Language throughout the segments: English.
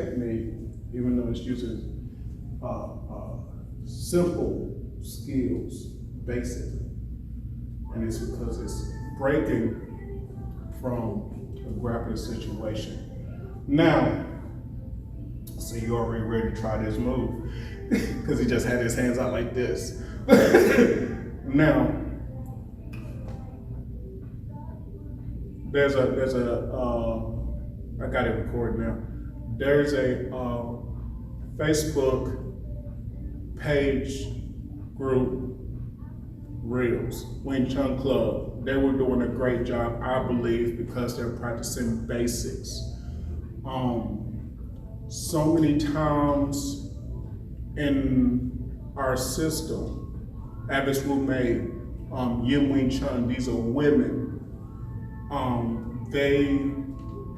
technique, even though it's using simple skills, basic, and it's because it's breaking from a grappling situation. Now, so you already ready to try this move because he just had his hands out like this. Now, I got it recorded now. There's a Facebook page group, Reels, Wing Chun Club. They were doing a great job, I believe, because they're practicing basics. So many times in our system, Abbott's roommate, Yin Wing Chun, these are women. They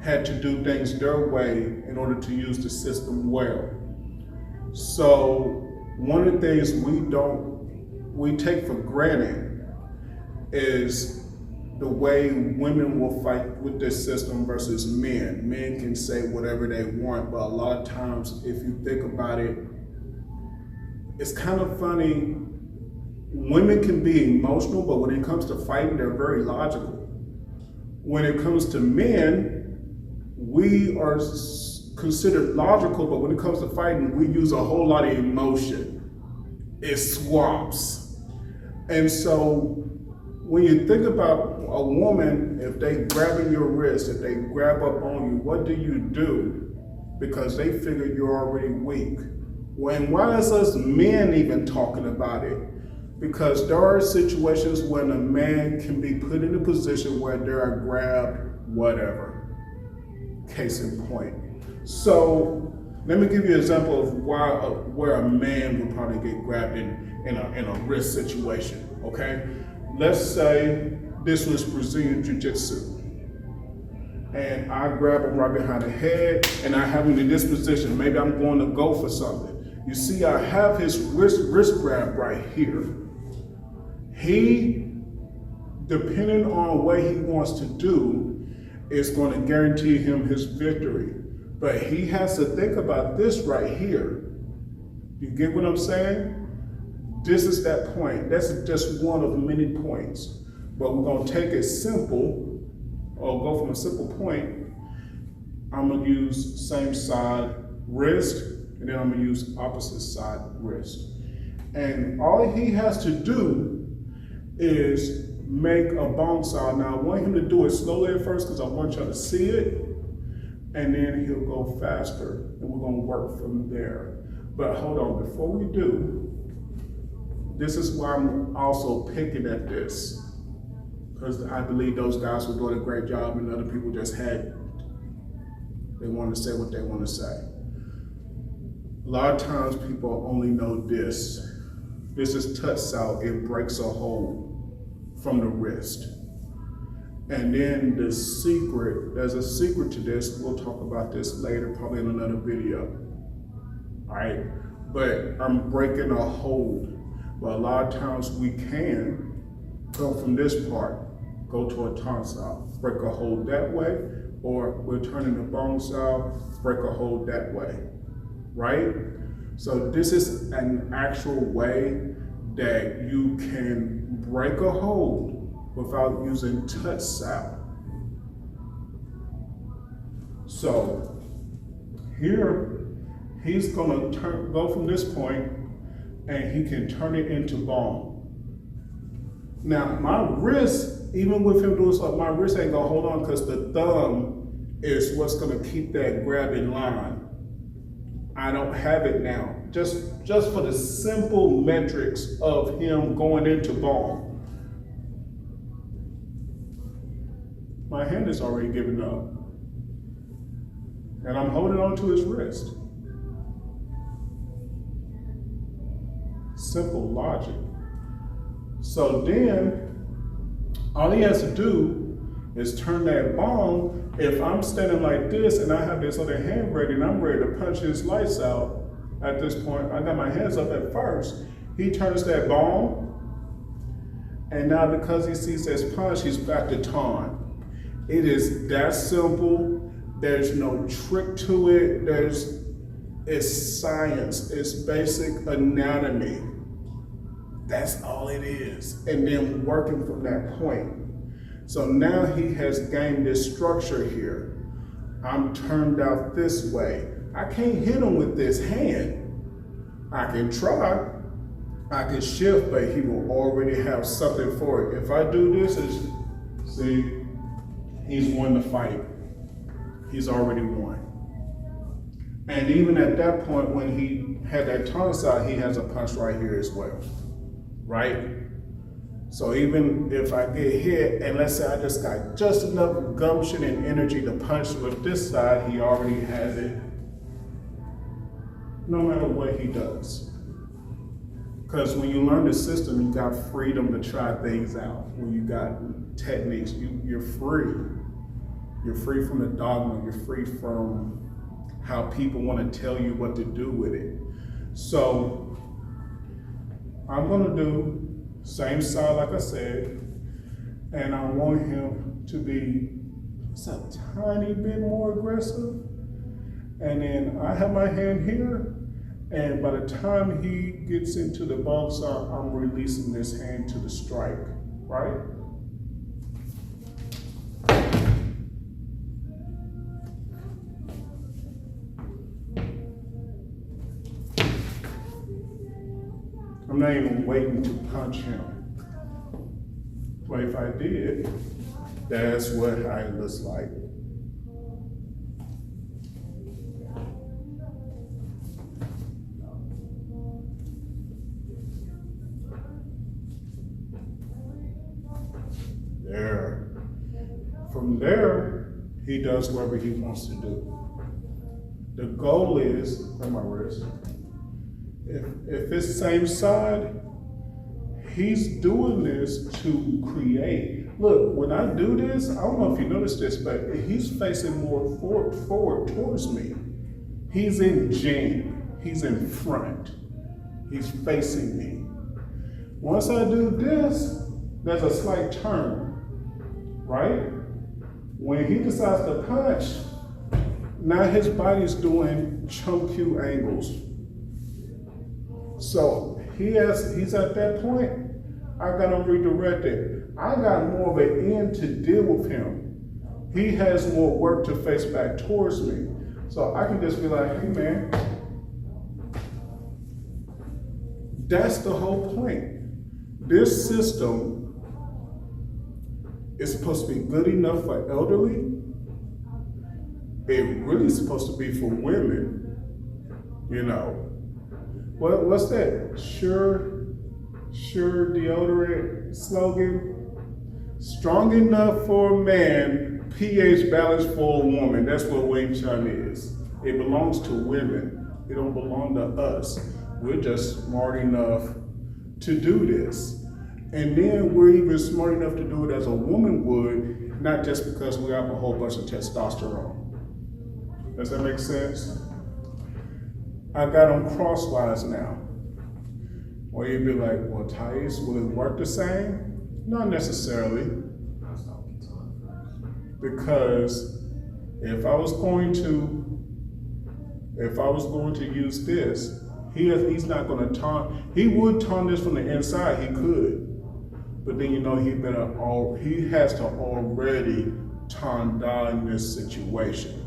had to do things their way in order to use the system well. So one of the things we take for granted is the way women will fight with this system versus men. Men can say whatever they want, but a lot of times, if you think about it, it's kind of funny. Women can be emotional, but when it comes to fighting, they're very logical. When it comes to men, we are considered logical, but when it comes to fighting, we use a whole lot of emotion. It swaps. And so when you think about a woman, if they grab your wrist, if they grab up on you, what do you do? Because they figure you're already weak. When why is us men even talking about it? Because there are situations when a man can be put in a position where they're grabbed, whatever. Case in point. So let me give you an example of where a man would probably get grabbed in a wrist situation, okay? Let's say this was Brazilian Jiu-Jitsu. And I grab him right behind the head and I have him in this position. Maybe I'm going to go for something. You see, I have his wrist grab right here. He, depending on what he wants to do, is going to guarantee him his victory. But he has to think about this right here. You get what I'm saying? This is that point. That's just one of many points. But we're going to take it simple, or go from a simple point. I'm going to use same side wrist, and then I'm going to use opposite side wrist. And all he has to do is make a Bong Sau. Now, I want him to do it slowly at first because I want y'all to see it, and then he'll go faster, and we're going to work from there. But hold on, before we do, this is why I'm also picking at this, because I believe those guys were doing a great job and other people just they wanted to say what they want to say. A lot of times people only know this. This is touch sau, it breaks a hold from the wrist. And then the secret, there's a secret to this, we'll talk about this later, probably in another video. All right, but I'm breaking a hold. But a lot of times we can go from this part, go to a Taan sau, break a hold that way, or we're turning the Bong Sau, break a hold that way, right? So this is an actual way that you can break a hold without using touch sau. So here, he's gonna go from this point and he can turn it into Bong. Now my wrist, even with him doing something, my wrist ain't gonna hold on because the thumb is what's gonna keep that grab in line. I don't have it now. Just for the simple metrics of him going into Bong. My hand is already giving up. And I'm holding on to his wrist. Simple logic. So then, all he has to do is turn that Bong. If I'm standing like this and I have this other hand ready and I'm ready to punch his lights out, at this point, I got my hands up at first. He turns that Bong, and now because he sees this punch, he's back to Taan. It is that simple, There's no trick to it. It's science. It's basic anatomy. That's all it is. And then working from that point. So now he has gained this structure here. I'm turned out this way. I can't hit him with this hand. I can try. I can shift, but he will already have something for it. If I do this, see, he's won the fight. He's already won. And even at that point, when he had that tongue side, he has a punch right here as well, right? So even if I get hit, and let's say I just got just enough gumption and energy to punch with this side, he already has it, no matter what he does. Because when you learn the system, you got freedom to try things out. When you got techniques, you're free. You're free from the dogma. You're free from how people want to tell you what to do with it. So I'm gonna do same side like I said, and I want him to be just a tiny bit more aggressive. And then I have my hand here, and by the time he gets into the Bong Sau, I'm releasing this hand to the strike, right? I'm not even waiting to punch him. But if I did, that's what it looks like. There. From there, he does whatever he wants to do. The goal is, on my wrist, if it's same side, he's doing this to create. Look, when I do this, I don't know if you noticed this, but he's facing more forward towards me. He's in jam. He's in front. He's facing me. Once I do this, there's a slight turn, right? When he decides to punch, now his body's doing choke Q angles. So he's at that point, I got him redirected. I got more of an end to deal with him. He has more work to face back towards me. So I can just be like, hey man, that's the whole point. This system is supposed to be good enough for elderly. It really is supposed to be for women, you know. What's that? Sure deodorant slogan? Strong enough for a man, pH balanced for a woman. That's what Wing Chun is. It belongs to women. It don't belong to us. We're just smart enough to do this. And then we're even smart enough to do it as a woman would, not just because we have a whole bunch of testosterone. Does that make sense? I got them crosswise now. Or you'd be like, well, Tyease, will it work the same? Not necessarily. Because if I was going to use this, he's not going to taunt. He would taunt this from the inside, he could. But then he has to already taunt down this situation.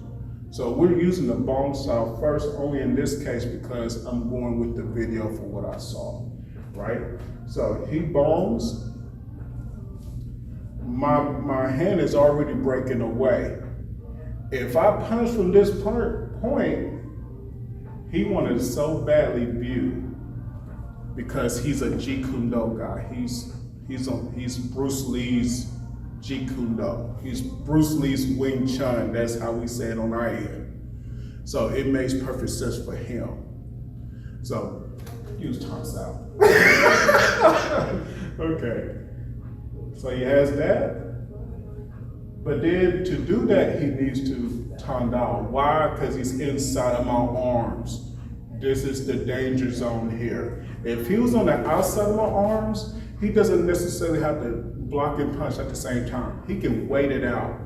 So we're using the Bong Sau first, only in this case because I'm going with the video for what I saw, right? So he bongs, my hand is already breaking away. If I punch from this point, he wanted so badly view because he's a Jeet Kune Do guy. He's Bruce Lee's Jeet Kune Do. He's Bruce Lee's Wing Chun. That's how we say it on our end. So it makes perfect sense for him. So use Taan Sau. Okay. So he has that. But then to do that, he needs to Taan down. Why? Because he's inside of my arms. This is the danger zone here. If he was on the outside of my arms, he doesn't necessarily have to block and punch at the same time. He can wait it out.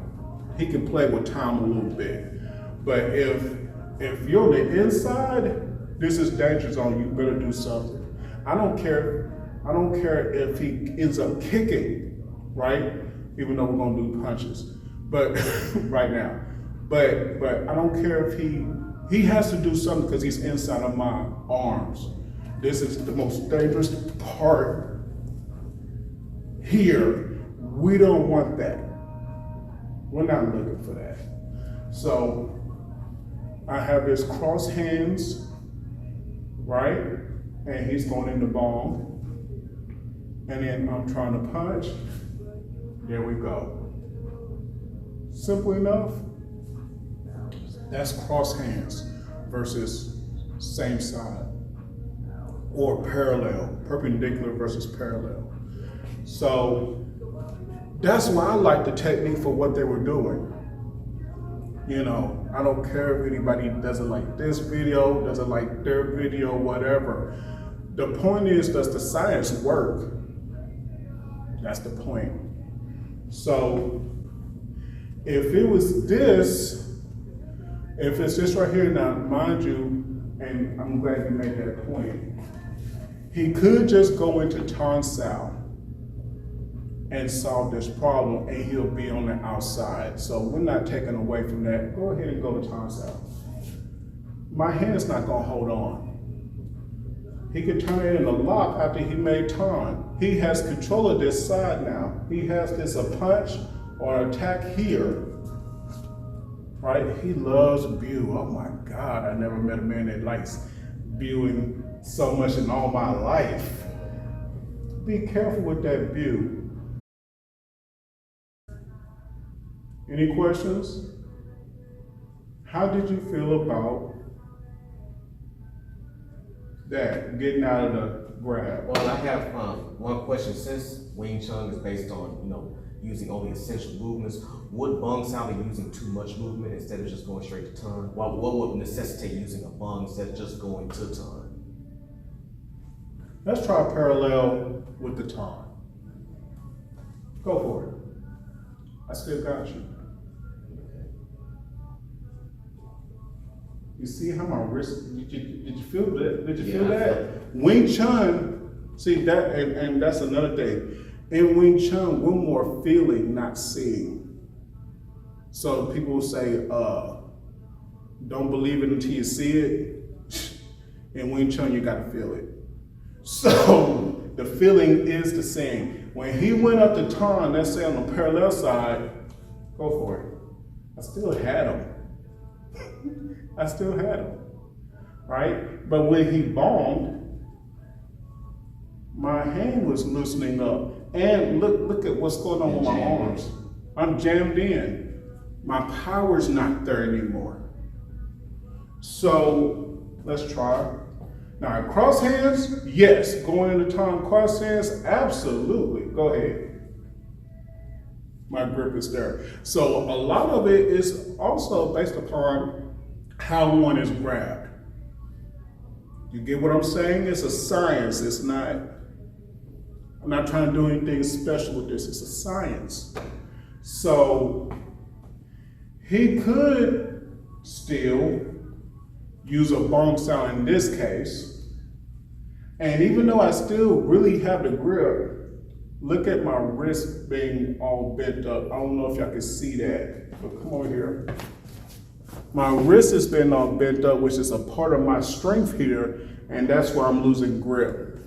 he can play with time a little bit. But if you're on the inside, this is danger zone. You better do something. I don't care if he ends up kicking, right? Even though we're gonna do punches, but right now. But I don't care if he has to do something because he's inside of my arms. This is the most dangerous part here. We don't want that. We're not looking for that. So I have his crossed hands, right? And he's going in the bong. And then I'm trying to punch. There we go. Simple enough. That's cross hands versus same side. Or parallel, perpendicular versus parallel. So that's why I like the technique for what they were doing. You know, I don't care if anybody doesn't like this video, doesn't like their video, whatever. The point is, does the science work? That's the point. So if it was this, if it's this right here now, mind you, and I'm glad you made that point, he could just go into Bong Sau and solve this problem, and he'll be on the outside. So we're not taking away from that. Go ahead and go to Bong Sau. My hand's not gonna hold on. He could turn it in a lock after he made Taan. He has control of this side now. He has this a punch or an attack here, right? He loves Bew. Oh my God, I never met a man that likes Bewing so much in all my life. Be careful with that Bew. Any questions? How did you feel about that, getting out of the grab? Well, I have one question. Since Wing Chun is based on, using only essential movements, would Bong Sau be using too much movement instead of just going straight to Taan? What would necessitate using a bong instead of just going to Taan? Let's try parallel with the Taan. Go for it. I still got you. You see how my wrist, did you feel that? Did you feel that? Wing Chun, see that, and that's another thing. In Wing Chun, we're more feeling, not seeing. So people will say, don't believe it until you see it. In Wing Chun, you gotta feel it. So the feeling is the same. When he went up to Taan, let's say on the parallel side, go for it. I still had him. I still had him, right? But when he bombed, my hand was loosening up. And look at what's going on with my arms. I'm jammed in. My power's not there anymore. So let's try. Now, cross hands, yes. Going into Taan, cross hands, absolutely. Go ahead. My grip is there. So a lot of it is also based upon how one is grabbed. You get what I'm saying? It's a science. It's not, I'm not trying to do anything special with this. It's a science. So he could still use a Bong Sau in this case. And even though I still really have the grip, look at my wrist being all bent up. I don't know if y'all can see that, but come over here. My wrist has been all bent up, which is a part of my strength here, and that's where I'm losing grip.